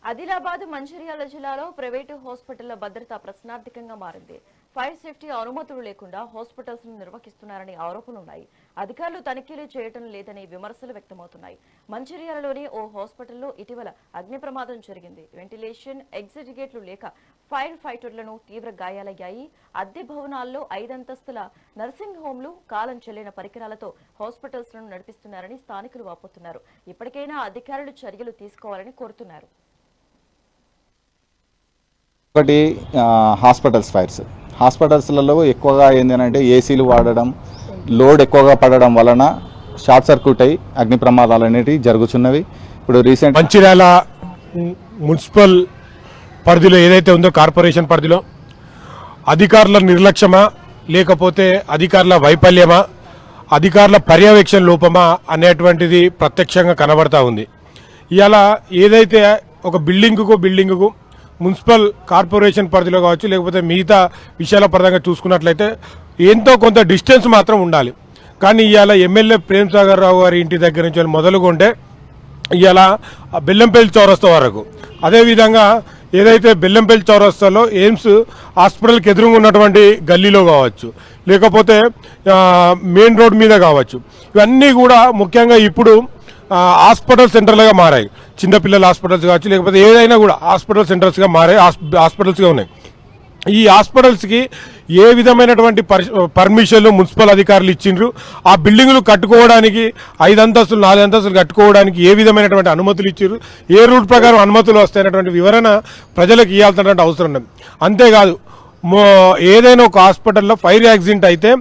ఆదిలాబాద్ మంచిర్యాల జిల్లాలో ప్రైవేటు హాస్పిటళ్ల భద్రత ప్రశ్నార్థకంగా మారింది. ఫైర్ సేఫ్టీ అనుమతులు లేకుండా హాస్పిటల్స్ ను నిర్వహిస్తున్నారని ఆరోపణలున్నాయి. అధికారులు తనిఖీలు చేయడం లేదని విమర్శలు వ్యక్తమవుతున్నాయి. మంచిర్యాలలోని ఓ హాస్పిటల్లో ఇటీవల అగ్ని ప్రమాదం జరిగింది. వెంటిలేషన్, ఎగ్జిట్ గేట్లు లేక ఫైర్ ఫైటర్లను తీవ్ర గాయాలయ్యాయి. అద్దె భవనాల్లో 5 అంతస్తుల నర్సింగ్ హోంలు కాలం చెల్లిన పరికరాలతో హాస్పిటల్స్ ను నడిపిస్తున్నారని స్థానికులు వాపోతున్నారు. ఇప్పటికైనా అధికారులు చర్యలు తీసుకోవాలని కోరుతున్నారు. ఒకటి హాస్పిటల్స్లలో ఎక్కువగా ఏంటంటే ఏసీలు వాడడం, లోడ్ ఎక్కువగా పడడం వలన షార్ట్ సర్క్యూట్ అయ్యి అగ్ని ప్రమాదాలు అనేవి జరుగుతున్నవి. ఇప్పుడు రీసెంట్ మంచిర్యాల మున్సిపల్ పరిధిలో ఏదైతే ఉందో కార్పొరేషన్ పరిధిలో అధికారుల నిర్లక్ష్యమా లేకపోతే అధికారుల వైఫల్యమా అధికారుల పర్యవేక్షణ లోపమా అనేటువంటిది ప్రత్యక్షంగా కనబడతా ఉంది. ఇవాళ ఏదైతే ఒక బిల్డింగుకు మున్సిపల్ కార్పొరేషన్ పరిధిలో కావచ్చు లేకపోతే మిగతా విషయాల పరంగా చూసుకున్నట్లయితే ఎంతో కొంత డిస్టెన్స్ మాత్రం ఉండాలి. కానీ ఇవాళ ఎమ్మెల్యే ప్రేమ్ సాగర్ రావు గారి ఇంటి దగ్గర నుంచి మొదలుకుంటే ఇవాళ బెల్లంపల్లి చౌరస్తా వరకు, అదేవిధంగా ఏదైతే బెల్లంపల్లి చౌరస్తాలో ఎయిమ్స్ హాస్పిటల్కి ఎదురుగా ఉన్నటువంటి గల్లీలో కావచ్చు లేకపోతే మెయిన్ రోడ్ మీద కావచ్చు, ఇవన్నీ కూడా ముఖ్యంగా ఇప్పుడు హాస్పిటల్ సెంటర్లుగా మారాయి. చిన్నపిల్లల హాస్పిటల్స్ కావచ్చు లేకపోతే ఏదైనా కూడా హాస్పిటల్ సెంటర్స్గా మారాయి, హాస్పిటల్స్గా ఉన్నాయి. ఈ హాస్పిటల్స్కి ఏ విధమైనటువంటి పర్మిషన్లు మున్సిపల్ అధికారులు ఇచ్చిండ్రు, ఆ బిల్డింగ్లు కట్టుకోవడానికి 5 అంతస్తులు 4 అంతస్తులు కట్టుకోవడానికి ఏ విధమైనటువంటి అనుమతులు ఇచ్చారు, ఏ రూట్ ప్రకారం అనుమతులు వస్తాయనేటువంటి వివరణ ప్రజలకు ఇవ్వాల్సినటువంటి అవసరం ఉంది. అంతేకాదు ఏదైనా ఒక హాస్పిటల్లో ఫైర్ యాక్సిడెంట్ అయితే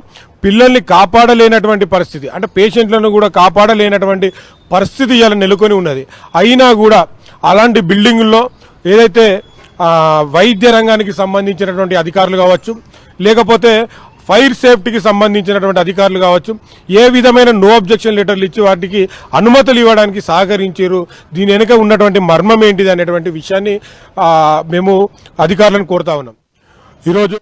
పిల్లల్ని కాపాడలేనటువంటి పరిస్థితి, అంటే పేషెంట్లను కూడా కాపాడలేనటువంటి పరిస్థితి ఇలా నెలకొని ఉన్నది. అయినా కూడా అలాంటి బిల్డింగుల్లో ఏదైతే వైద్య రంగానికి సంబంధించినటువంటి అధికారులు కావచ్చు లేకపోతే ఫైర్ సేఫ్టీకి సంబంధించినటువంటి అధికారులు కావచ్చు ఏ విధమైన నో అబ్జెక్షన్ లెటర్లు ఇచ్చి వాటికి అనుమతులు ఇవ్వడానికి సహకరించారు, దీని వెనుక ఉన్నటువంటి మర్మం ఏంటిది అనేటువంటి విషయాన్ని మేము అధికారులను కోరుతా ఉన్నాం. ఈరోజు